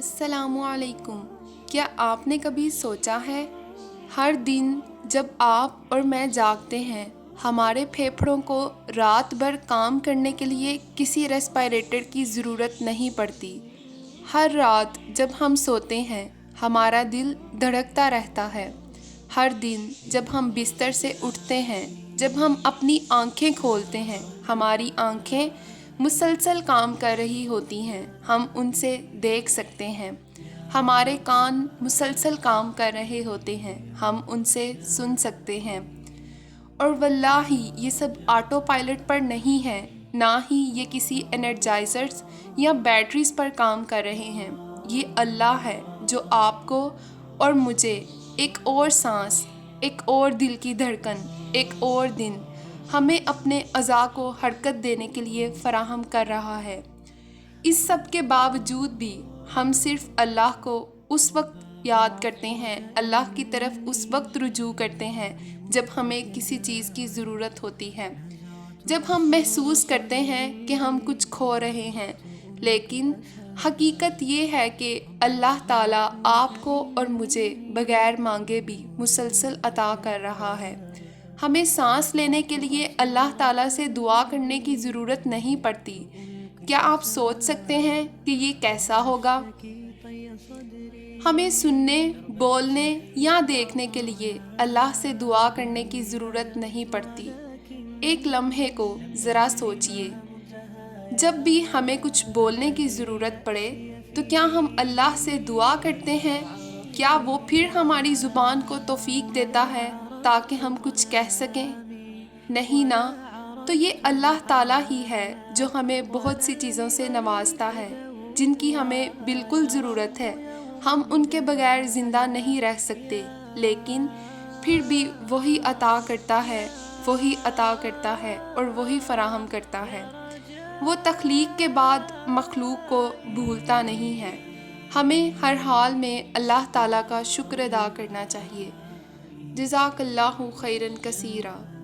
السلام علیکم۔ کیا آپ نے کبھی سوچا ہے ہر دن جب آپ اور میں جاگتے ہیں ہمارے پھیپھڑوں کو رات بھر کام کرنے کے لیے کسی ریسپائریٹر کی ضرورت نہیں پڑتی۔ ہر رات جب ہم سوتے ہیں ہمارا دل دھڑکتا رہتا ہے۔ ہر دن جب ہم بستر سے اٹھتے ہیں، جب ہم اپنی آنکھیں کھولتے ہیں، ہماری آنکھیں مسلسل کام کر رہی ہوتی ہیں، ہم ان سے دیکھ سکتے ہیں۔ ہمارے کان مسلسل کام کر رہے ہوتے ہیں، ہم ان سے سن سکتے ہیں۔ اور واللہ یہ سب آٹو پائلٹ پر نہیں ہے، نہ ہی یہ کسی انرجائزرز یا بیٹریز پر کام کر رہے ہیں۔ یہ اللہ ہے جو آپ کو اور مجھے ایک اور سانس، ایک اور دل کی دھڑکن، ایک اور دن ہمیں اپنے اعضاء کو حرکت دینے کے لیے فراہم کر رہا ہے۔ اس سب کے باوجود بھی ہم صرف اللہ کو اس وقت یاد کرتے ہیں، اللہ کی طرف اس وقت رجوع کرتے ہیں جب ہمیں کسی چیز کی ضرورت ہوتی ہے، جب ہم محسوس کرتے ہیں کہ ہم کچھ کھو رہے ہیں۔ لیکن حقیقت یہ ہے کہ اللہ تعالیٰ آپ کو اور مجھے بغیر مانگے بھی مسلسل عطا کر رہا ہے۔ ہمیں سانس لینے کے لیے اللہ تعالیٰ سے دعا کرنے کی ضرورت نہیں پڑتی۔ کیا آپ سوچ سکتے ہیں کہ یہ کیسا ہوگا؟ ہمیں سننے، بولنے یا دیکھنے کے لیے اللہ سے دعا کرنے کی ضرورت نہیں پڑتی۔ ایک لمحے کو ذرا سوچئے، جب بھی ہمیں کچھ بولنے کی ضرورت پڑے تو کیا ہم اللہ سے دعا کرتے ہیں؟ کیا وہ پھر ہماری زبان کو توفیق دیتا ہے تاکہ ہم کچھ کہہ سکیں؟ نہیں نا۔ تو یہ اللہ تعالیٰ ہی ہے جو ہمیں بہت سی چیزوں سے نوازتا ہے جن کی ہمیں بالکل ضرورت ہے۔ ہم ان کے بغیر زندہ نہیں رہ سکتے، لیکن پھر بھی وہی عطا کرتا ہے، وہی عطا کرتا ہے اور وہی فراہم کرتا ہے۔ وہ تخلیق کے بعد مخلوق کو بھولتا نہیں ہے۔ ہمیں ہر حال میں اللہ تعالیٰ کا شکر ادا کرنا چاہیے۔ جزاک اللہ خیرا کثیرا۔